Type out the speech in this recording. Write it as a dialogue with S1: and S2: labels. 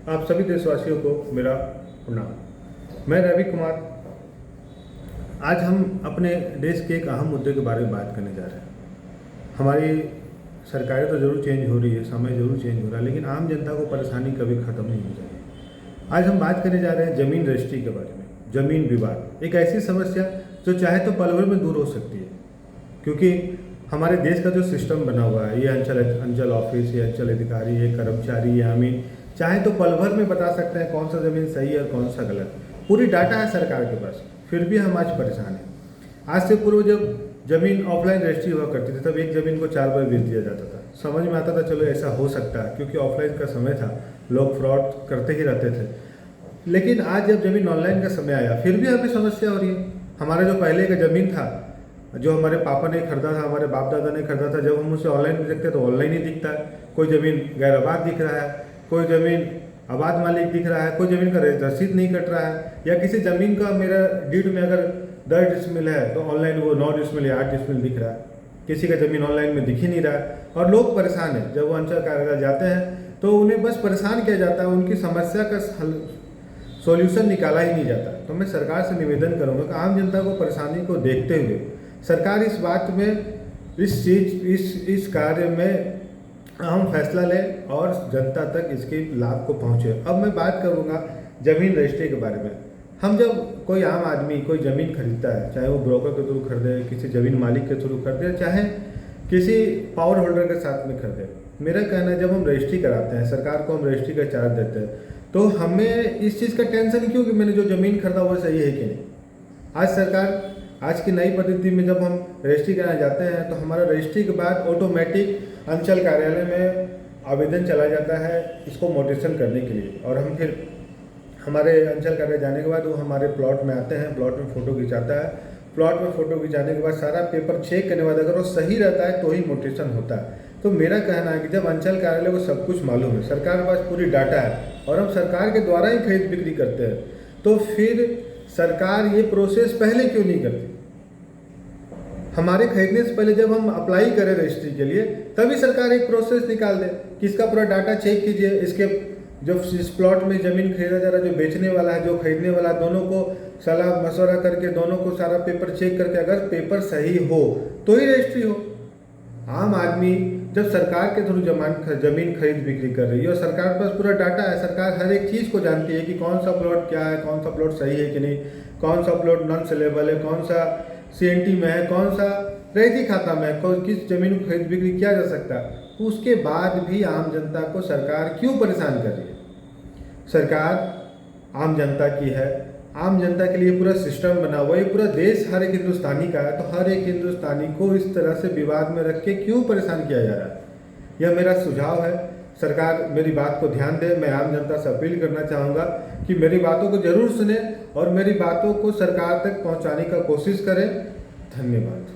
S1: आप सभी देशवासियों को मेरा प्रणाम। मैं रवि कुमार। आज हम अपने देश के एक अहम मुद्दे के बारे में बात करने जा रहे हैं। हमारी सरकारें तो ज़रूर चेंज हो रही है, समय ज़रूर चेंज हो रहा है, लेकिन आम जनता को परेशानी कभी ख़त्म नहीं हो जाएगी। आज हम बात करने जा रहे हैं ज़मीन रजिस्ट्री के बारे में। ज़मीन विवाद एक ऐसी समस्या जो चाहे तो पल भर में दूर हो सकती है, क्योंकि हमारे देश का जो सिस्टम बना हुआ है, ये अंचल ऑफिस, ये अंचल अधिकारी, ये कर्मचारी, ये अमीन चाहे तो पल भर में बता सकते हैं कौन सा ज़मीन सही है और कौन सा गलत। पूरी डाटा है सरकार के पास, फिर भी हम आज परेशान हैं। आज से पूर्व जब ज़मीन ऑफलाइन रजिस्ट्री हुआ करती थी, तब एक ज़मीन को 4 बार बेच दिया जाता था। समझ में आता था चलो ऐसा हो सकता है, क्योंकि ऑफलाइन का समय था, लोग फ्रॉड करते ही रहते थे। लेकिन आज जब ज़मीन ऑनलाइन का समय आया, फिर भी हमें समस्या हो रही है। हमारा जो पहले का ज़मीन था, जो हमारे पापा ने खरीदा था, हमारे बाप दादा ने खरीदा था, जब हम उसे ऑनलाइन में देखते हैं तो ऑनलाइन ही दिखता है। कोई ज़मीन गैर आबाद दिख रहा है, कोई ज़मीन आबाद मालिक दिख रहा है, कोई ज़मीन का रसीद नहीं कट रहा है, या किसी ज़मीन का मेरा डीड में अगर 10 डिसमिल है तो ऑनलाइन वो 9 डिसमिल या 8 डिसमिल दिख रहा है। किसी का ज़मीन ऑनलाइन में दिख ही नहीं रहा है और लोग परेशान हैं। जब वो अंचल कार्यालय जाते हैं तो उन्हें बस परेशान किया जाता है, उनकी समस्या का सॉल्यूशन निकाला ही नहीं जाता। तो मैं सरकार से निवेदन करूँगा कि आम जनता को परेशानी को देखते हुए सरकार इस बात में, इस कार्य में अहम फैसला ले और जनता तक इसके लाभ को पहुँचे। अब मैं बात करूँगा ज़मीन रजिस्ट्री के बारे में। हम जब कोई आम आदमी कोई ज़मीन खरीदता है, चाहे वो ब्रोकर के थ्रू खरीदे, किसी ज़मीन मालिक के थ्रू खरीदे, चाहे किसी पावर होल्डर के साथ में खरीदे, मेरा कहना है जब हम रजिस्ट्री कराते हैं, सरकार को हम रजिस्ट्री का चार्ज देते हैं, तो हमें इस चीज़ का टेंशन क्यों कि मैंने जो ज़मीन खरीदा वो सही है कि नहीं। आज सरकार, आज की नई पद्धति में जब हम रजिस्ट्री कराने जाते हैं तो हमारा रजिस्ट्री के बाद ऑटोमेटिक अंचल कार्यालय में आवेदन चला जाता है इसको मोटेशन करने के लिए, और हम फिर हमारे अंचल कार्यालय जाने के बाद वो हमारे प्लॉट में आते हैं, प्लॉट में फ़ोटो खिंचाता है। प्लॉट में फ़ोटो खिंचाने के बाद सारा पेपर चेक करने के बाद अगर वो सही रहता है तो ही मोटेशन होता है। तो मेरा कहना है कि जब अंचल कार्यालय को सब कुछ मालूम है, सरकार के पास पूरी डाटा है और हम सरकार के द्वारा ही खरीद बिक्री करते हैं, तो फिर सरकार ये प्रोसेस पहले क्यों नहीं करती। हमारे खरीदने से पहले जब हम अप्लाई करें रजिस्ट्री के लिए, तभी सरकार एक प्रोसेस निकाल दे कि इसका पूरा डाटा चेक कीजिए, इसके जो इस प्लॉट में ज़मीन खरीदा जा रहा है, जो बेचने वाला है, जो खरीदने वाला है, दोनों को सलाह मशवरा करके, दोनों को सारा पेपर चेक करके, अगर पेपर सही हो तो ही रजिस्ट्री हो। आम आदमी जब सरकार के थ्रू ज़मीन खरीद बिक्री कर रही है और सरकार के पास पूरा डाटा है, सरकार हर एक चीज़ को जानती है कि कौन सा प्लॉट क्या है, कौन सा प्लॉट सही है कि नहीं, कौन सा प्लॉट नॉन सेलेबल है, कौन सा CNT में है, कौन सा रैयती खाता में है, किस ज़मीन को खरीद बिक्री किया जा सकता है। उसके बाद भी आम जनता को सरकार क्यों परेशान कर रही है। सरकार आम जनता की है, आम जनता के लिए पूरा सिस्टम बना हुआ है, ये पूरा देश हर एक हिंदुस्तानी का है, तो हर एक हिंदुस्तानी को इस तरह से विवाद में रख के क्यों परेशान किया जा रहा है। यह मेरा सुझाव है, सरकार मेरी बात को ध्यान दे। मैं आम जनता से अपील करना चाहूँगा कि मेरी बातों को जरूर सुने और मेरी बातों को सरकार तक पहुँचाने का कोशिश करें। धन्यवाद।